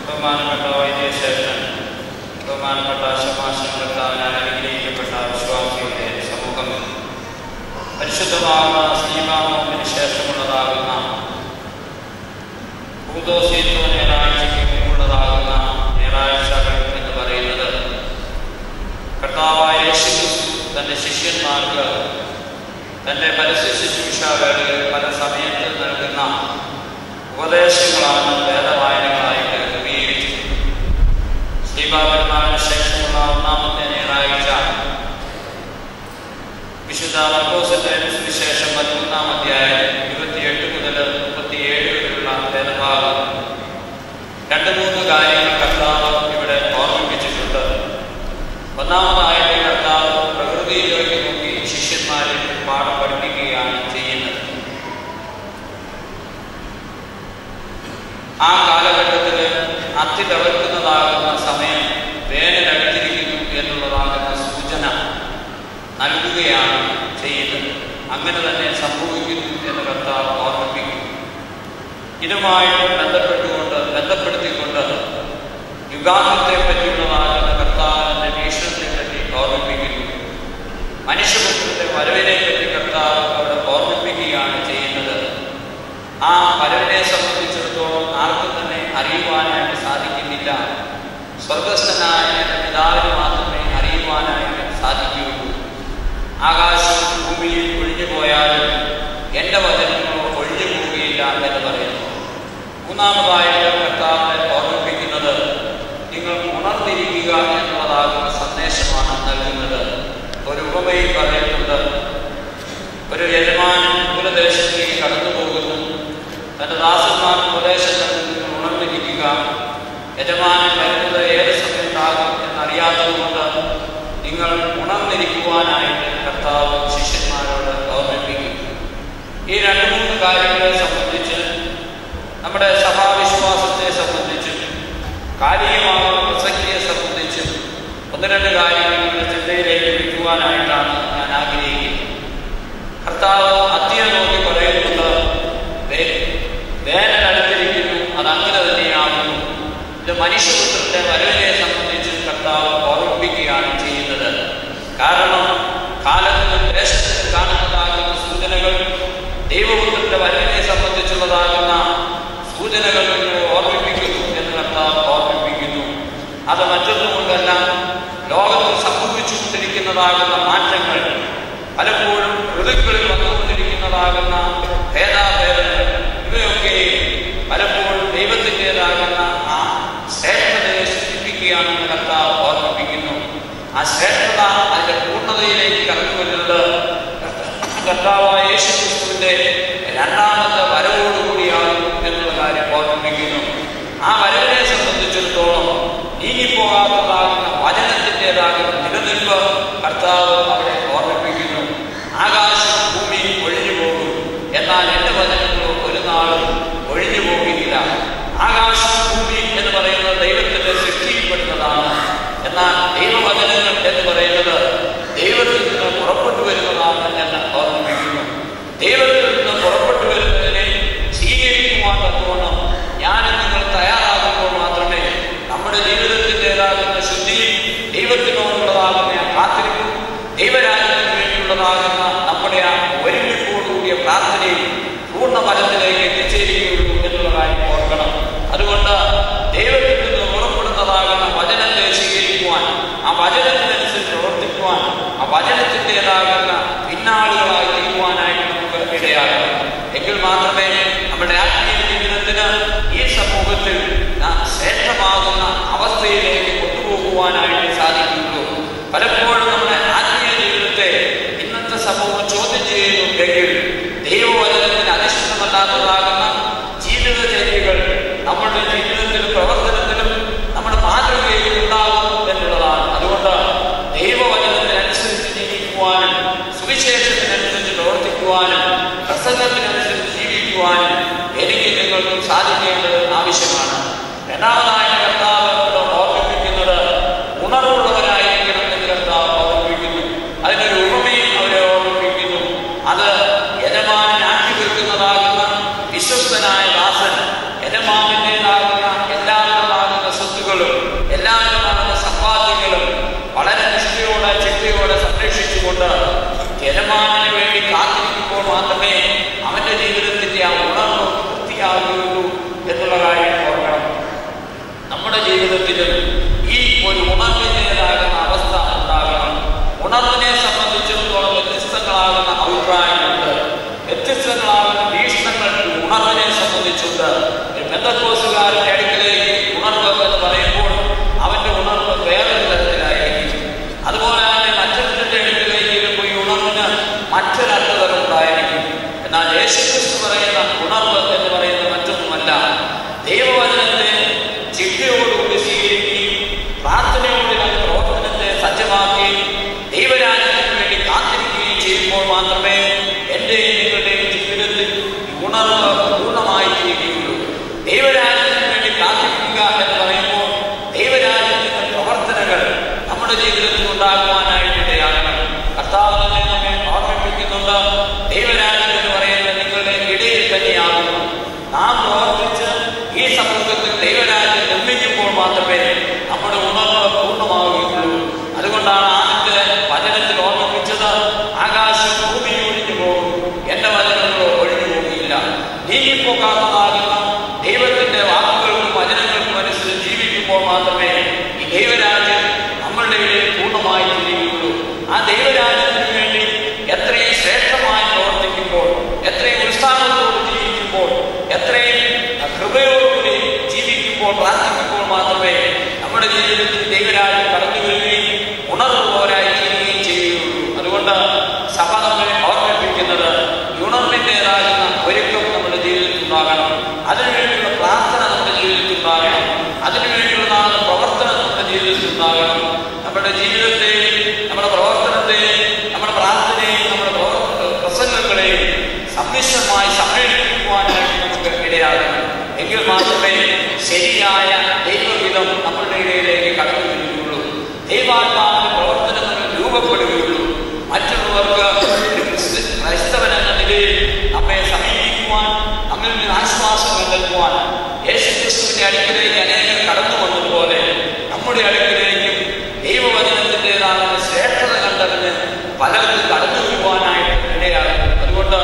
ബഹുമാനപ്പെട്ട വൈദ്യശേഷൻ, ബഹുമാനപ്പെട്ട ശമാശങ്കർത്താവിനാൽ അനുഗ്രഹിക്കപ്പെട്ട വിശ്വാസികളുടെ സമൂഹം, പരിശുദ്ധമാകുന്ന ശ്രീമാമോഹത്തിന് ശേഷമുള്ളതാകുന്ന ഭൂതോസീത്വ ഞായറാഴ്ചയ്ക്ക് മുമ്പുള്ളതാകുന്ന ഞായറാഴ്ചകൾ എന്ന് പറയുന്നത് കർത്താവായ യേശുക്രിസ്തു തൻ്റെ ശിഷ്യന്മാർക്ക് തൻ്റെ പരസ്യ ശുശ്രൂഷ വേളയിൽ പല സമയത്ത് നൽകുന്ന ഉപദേശങ്ങളാണ് വേദവായനകളായിട്ട് ക്രമീകരിച്ചത്. ശ്രീബാബന്മാരുടെ ശേഷമുള്ള ഒന്നാമത്തെ ഞായറാഴ്ച വിശുദ്ധ മർക്കോസിന്റെ സുവിശേഷം 13-ാം അധ്യായം 28 മുതൽ 37 വരെയുള്ള വേദഭാഗം 2-3 കാര്യങ്ങൾ കർത്താവ് ഇവിടെ ഓർമ്മിപ്പിച്ചിട്ടുണ്ട്. ഒന്നാമതായിട്ട് കർത്താവ് പ്രകൃതിയിലേക്ക് നോക്കി ശിഷ്യന്മാരെ പാഠം പഠിപ്പിക്കുകയാണ് ചെയ്യുന്നത്. ആ കാലഘട്ടത്തിൽ അത്തി തകർക്കുന്നതാകുന്ന സമയം വേനലടുത്തിരിക്കുന്നു എന്നുള്ളതാകുന്ന സൂചന നൽകുകയാണ് ചെയ്യുന്നത്. അങ്ങനെ തന്നെ സംഭവിക്കുന്നു എന്ന് കർത്താവ് ഓർമ്മിപ്പിക്കുന്നു. ഇതുമായിട്ട് ബന്ധപ്പെടുത്തിക്കൊണ്ട് യുഗാന്തത്തെ പറ്റിയുള്ളതാകുന്ന കർത്താവിന്റെ വീക്ഷണത്തെ പറ്റി ഓർമ്മിപ്പിക്കുന്നു. മനുഷ്യപുത്രന്റെ വരവിനെ പറ്റി കർത്താവ് അവിടെ ഓർമ്മിപ്പിക്കുകയാണ് ചെയ്യുന്നത്. ആ വരവിനെ സംബന്ധിച്ചിടത്തോളം ആർക്കും തന്നെ അറിയുവാനായിട്ട് സാധിക്കുന്നില്ല. സ്വർഗസ്ഥനായ എൻ്റെ പിതാവിന് മാത്രമേ അറിയുവാനായിട്ട് സാധിക്കുകയുള്ളൂ. ആകാശവും ഭൂമിയിൽ ഒഴിഞ്ഞു പോയാലും എൻ്റെ വചനങ്ങളോ ഒഴിഞ്ഞു പോവുകയില്ല എന്ന് പറയുന്നു. മൂന്നാമതായിട്ട് കർത്താവിനെ ഓർമ്മിപ്പിക്കുന്നത് നിങ്ങൾ ഉണർന്നിരിക്കുക എന്നുള്ളതാകുന്ന സന്ദേശമാണ് നൽകുന്നത്. ഒരു ഉപമയിൽ പറയുന്നത്, ഒരു യജമാനൻ മൂലദേശത്തേക്ക് കടന്നു പോകുന്നു. തൻ്റെ ദാസന്മാർ പ്രദേശത്ത് നിങ്ങൾ ഉണർന്നിരിക്കുക, യജമാനൻ വരുന്നത് ഏത് സമയത്താകും എന്നറിയാത്തതുകൊണ്ട് നിങ്ങൾ ഉണർന്നിരിക്കുവാനായിട്ട് കർത്താവ് ശിഷ്യന്മാരോട് ഓർമ്മിപ്പിക്കും. ഈ 2-3 കാര്യങ്ങളെ സംബന്ധിച്ച്, നമ്മുടെ സഭാവിശ്വാസത്തെ സംബന്ധിച്ചും കാലികമായ പ്രസക്തിയെ സംബന്ധിച്ചും 1-2 കാര്യങ്ങൾ നിങ്ങളുടെ ചിന്തയിലേക്ക് വിളിക്കുവാനായിട്ടാണ് ഞാൻ ആഗ്രഹിക്കുന്നത്. കർത്താവ് അത്തിയെ നോക്കി പറയുന്നുണ്ട്, വേനലടുത്തിരിക്കുന്നു, അതങ്ങനെ തന്നെയാകുന്നു. ഇത് മനുഷ്യപുത്രന്റെ വരവിനെ സംബന്ധിച്ചും കർത്താവ് ഓർമ്മിപ്പിക്കുകയാണ് ചെയ്യുന്നത്. കാരണം കാലത്തിലും ദേശത്തിലും കാണുന്നതാകുന്ന സൂചനകൾ ദൈവപുത്രന്റെ വരവിനെ സംബന്ധിച്ചുള്ളതാകുന്ന സൂചനകൾ ഓർമ്മിപ്പിക്കുന്നു എന്ന് കർത്താവ് ഓർമ്മിപ്പിക്കുന്നു. അത് മറ്റൊന്നുകൊണ്ടല്ല, ലോകത്തിൽ സംഭവിച്ചുകൊണ്ടിരിക്കുന്നതാകുന്ന മാറ്റങ്ങൾ, പലപ്പോഴും ഋതുക്കളിൽ വന്നുകൊണ്ടിരിക്കുന്നതാകുന്ന ഭേദാഭേദങ്ങൾ, ഇവയൊക്കെ പലപ്പോഴും ദൈവത്തിൻ്റെതാകുന്ന ആ ശ്രേഷ്ഠതയെ സൂചിപ്പിക്കുകയാണെന്ന് കർത്താവ് ഓർമ്മിപ്പിക്കുന്നു. ആ ശ്രേഷ്ഠത അതിൻ്റെ പൂർണ്ണതയിലേക്ക് കടന്നു വരുന്നത് കർത്താവായ യേശുക്രിസ്തുവിന്റെ 2ാമത്തെ വരവോടുകൂടിയാകുന്നു എന്നുള്ള കാര്യം ഓർമ്മിപ്പിക്കുന്നു. ആ വരവിനെ സംബന്ധിച്ചിടത്തോളം നീങ്ങിപ്പോകാത്തതാകുന്ന വചനത്തിൻ്റെതാകുന്ന നിലനിൽപ്പ് കർത്താവ് അവിടെ ഓർമ്മിപ്പിക്കുന്നു. ആകാശം ഭൂമി ഒഴിഞ്ഞു പോകും, എന്നാൽ എൻ്റെ വചനങ്ങളോ ഒരു നാളും ഒഴിഞ്ഞു പോകുന്നില്ല. ആകാശം ഭൂമി എന്ന് പറയുന്നത് ദൈവത്തിന്റെ സൃഷ്ടിയിൽപ്പെടുന്നതാണ്. എന്നാൽ ദൈവവചനങ്ങൾ എന്ന് പറയുന്നത് ദൈവത്തിൽ നിന്ന് പുറപ്പെട്ടു വരുന്നതാണ് എന്ന് ഓർമ്മിപ്പിക്കുന്നു. ദൈവത്തിൽ നിന്ന് പുറപ്പെട്ടു വരുന്നതിനെ സ്വീകരിക്കുവാൻ തക്കവണ്ണം ഞാനും നിങ്ങൾ തയ്യാറാകുമ്പോൾ മാത്രമേ നമ്മുടെ ജീവിതത്തിൻ്റെതാകുന്ന ശുദ്ധിയും ദൈവത്തിനോടുള്ളതാകുന്ന കാത്തിരിപ്പും ദൈവരാജ്യത്തിന് വേണ്ടിയുള്ളതാകുന്ന നമ്മുടെ ആ ഒരുമിപ്പോടുകൂടിയ പ്രാർത്ഥനയും പൂർണ്ണ ഫലത്തിലേക്ക് എത്തിച്ചേരുകയുള്ളൂ എന്നുള്ള കാര്യം ഓർക്കണം. അതുകൊണ്ട് ദൈവത്തിൽ നിന്ന് പുറപ്പെടുന്നതാകുന്ന വചനത്തെ സ്വീകരിക്കുവാൻ, ആ വചനത്തിനനുസരിച്ച് പ്രവർത്തിക്കുവാൻ, ആ വചനത്തിൻ്റെതാകുന്ന പിന്നാളുകളായി തീരുവാനായിട്ട് നമുക്ക് ഇടയാകണം. എങ്കിൽ മാത്രമേ നമ്മുടെ ആത്മീയ ജീവിതത്തിന് ഈ സമൂഹത്തിൽ ശ്രേഷ്ഠമാകുന്ന അവസ്ഥയിലേക്ക് കൊണ്ടുപോകുവാനായിട്ട് സാധിക്കുകയുള്ളൂ. പലപ്പോഴും നമ്മുടെ ആത്മീയ ജീവിതത്തെ ഇന്നത്തെ സമൂഹം ചോദ്യം ചെയ്യുന്നുണ്ടെങ്കിൽ ദൈവവചനത്തിന് അധിഷ്ഠിതമല്ലാത്തതാകുന്ന ജീവിതചര്യകൾ നമ്മുടെ ജീവിതത്തിലും പ്രവർത്തനത്തിലും നമ്മുടെ മാതൃകയിൽ ഉണ്ടാകും എന്നുള്ളതാണ്. അതുകൊണ്ട് ദൈവവചനത്തിനനുസരിച്ച് ജീവിക്കുവാനും സുവിശേഷത്തിനനുസരിച്ച് പ്രവർത്തിക്കുവാനും പ്രസംഗത്തിനനുസരിച്ച് ജീവിക്കുവാനും എനിക്ക് നിങ്ങൾക്കും സാധിക്കേണ്ടത് ആവശ്യമാണ്. രണ്ടാമതായിട്ട് കർത്താവ് ഓർമ്മിപ്പിക്കുന്നത് ഉണർവുള്ളവരായിരിക്കണം എന്ന് കർത്താവ് ഓർമ്മിപ്പിക്കുന്നു. അതിനൊരു ഉപമയും അവരെ ഓർമ്മിപ്പിക്കുന്നു. സംരക്ഷിച്ചുകൊണ്ട് ജലമാനിന് വേണ്ടി കാത്തിരിക്കുമ്പോൾ മാത്രമേ അവന്റെ ജീവിതത്തിന്റെ ആ ഉണർവ് വൃത്തിയാകുകയുള്ളൂ എന്നുള്ള കാര്യം ഓർക്കണം. നമ്മുടെ ജീവിതത്തിലും ഈ ഒരു ഉണർവിൻ്റെതാകുന്ന അവസ്ഥ ഉണ്ടാകണം. ഉണർവിനെ സംബന്ധിച്ചിടത്തോളം വ്യത്യസ്തങ്ങളാകുന്ന അഭിപ്രായങ്ങളുണ്ട്, വ്യത്യസ്തങ്ങളാകുന്ന വീക്ഷണങ്ങൾ ഉണർവിനെ സംബന്ധിച്ചുണ്ട്. പെന്തക്കോസ്തുകാരുടെ അടുക്കലേക്ക് ഉണർവ് എന്ന് പറയുമ്പോൾ അവന്റെ ഉണർവ് വേറൊരു തരത്തിലായിരിക്കും. അതുപോലെ തന്നെ മറ്റൊരുത്തിന്റെ അടുക്കലേക്ക് വരുമ്പോൾ ഈ ഉണർവിന് മറ്റൊരർത്ഥതരം ഉണ്ടായിരിക്കും. എന്നാൽ യേശുക്രിസ്തു പറയുന്ന ഉണർവ് എന്ന് പറയുന്നത് മറ്റൊന്നുമല്ല, ദൈവവചനത്തെ ചിട്ടയോടുകൂടി സ്വീകരിക്കുകയും പ്രാർത്ഥനയോടെ പ്രവർത്തനത്തെ സജ്ജമാക്കുകയും ദൈവരാജ്യത്തിന് വേണ്ടി കാത്തിരിക്കുകയും ചെയ്യുമ്പോൾ മാത്രമേ എന്റെയും നിങ്ങളുടെയും ജീവിതത്തിൽ ഉണർവ് പൂർണ്ണമായി ചെയ്യുകയുള്ളൂ. ദൈവരാജ്യത്തിന് വേണ്ടി കാത്തിരിക്കുക എന്ന് പറയുമ്പോൾ ദൈവരാജ്യത്തിന്റെ പ്രവർത്തനങ്ങൾ നമ്മുടെ ജീവിതത്തിൽ ഉണ്ടാകുവാനായിട്ട് ഇടയാകണം. കർത്താവ് തന്നെ നമ്മെ ഓർമ്മിപ്പിക്കുന്നുണ്ട്, ദൈവരാജ്യം എന്ന് പറയുന്നത് നിങ്ങളുടെ ഇടയിൽ തന്നെയാകുന്നു. നാം പ്രവർത്തിച്ച് ഈ സമൂഹത്തിൽ ദൈവരാജ്യം നിർമ്മിക്കുമ്പോൾ മാത്രമേ നമ്മുടെ ഉണർവ് പൂർണ്ണമാവുകയുള്ളൂ. അതുകൊണ്ടാണ് ആദ്യത്തെ വചനത്തിൽ ഓർമ്മിപ്പിച്ചത്, ആകാശം ഭൂമി ഒഴിഞ്ഞു പോകും, എന്റെ വചനങ്ങളോ ഒഴിഞ്ഞു പോകുകയില്ല. നീങ്ങിപ്പോകാത്തതാകുന്ന ദൈവത്തിന്റെ വാക്കുകൾക്കും വചനങ്ങൾക്കും അനുസരിച്ച് ജീവിക്കുമ്പോൾ മാത്രമേ ഈ ദൈവരാജ്യം നമ്മളുടെ ഇടയിൽ പൂർണ്ണമായി ചെയ്യുകയുള്ളൂ. ആ ദൈവരാജ്യത്തിന് വേണ്ടി എത്രയും ശ്രേഷ്ഠമായി പ്രവർത്തിക്കുമ്പോൾ, എത്രയും ഉത്സാഹത്തോട് ജീവിക്കുമ്പോൾ, എത്രയും കൃപയോടുകൂടി ജീവിക്കുമ്പോൾ, പ്രാർത്ഥിക്കുമ്പോൾ മാത്രമേ നമ്മുടെ ജീവിതത്തിൽ ദൈവരാജ്യം കടന്നു വരികയും ഉണർവുള്ളവരായി തീരുകയും ചെയ്യുകയുള്ളൂ. അതുകൊണ്ട് സഭ നമ്മെ ഓർമ്മിപ്പിക്കുന്നത് ഉണർവിൻ്റെതാകുന്ന ഒരുക്കം നമ്മുടെ ജീവിതത്തിൽ ഉണ്ടാകണം. അതിനുവേണ്ടിയുള്ള പ്രാർത്ഥന നമ്മുടെ ജീവിതത്തിൽ ഉണ്ടാകണം. അതിനുവേണ്ടിയുള്ള പ്രവർത്തനം നമ്മുടെ ജീവിതത്തിൽ ഉണ്ടാകണം. നമ്മുടെ ജീവിതത്തെയും നമ്മുടെ പ്രവർത്തനത്തെയും നമ്മുടെ പ്രാർത്ഥനയെയും നമ്മുടെ പ്രസംഗങ്ങളെയും സമ്മിശ്രമായി സംരക്ഷിക്കുവാനായിട്ട് നമുക്ക് ഇടയാകണം. എങ്കിൽ മാത്രമേ ശരിയായ ദൈവഹിതം നമ്മളുടെ ഇടയിലേക്ക് കടന്നു വരികയുള്ളൂ. ദൈവാത്മാവിന്റെ പ്രവർത്തനം നമ്മൾ രൂപപ്പെടുകയുള്ളൂ. മറ്റുള്ളവർക്ക് ക്രൈസ്തവൻ എന്ന നിലയിൽ നമ്മെ സമീപിക്കുവാൻ, നമ്മിൽ നിന്ന് ആശ്വാസം കണ്ടെത്തുവാൻ യേശുക്രിസ്തുവിന്റെ അടുക്കിലേക്ക് അനേകർ കടന്നു വന്നതുപോലെ നമ്മുടെ അടുക്കിലേക്കും ദൈവവചനത്തിൻ്റെതാകുന്ന ശ്രേഷ്ഠത കണ്ടതിന് പലർക്കും കടന്നു വരുവാനായിട്ട് ഇടയാകും. അതുകൊണ്ട്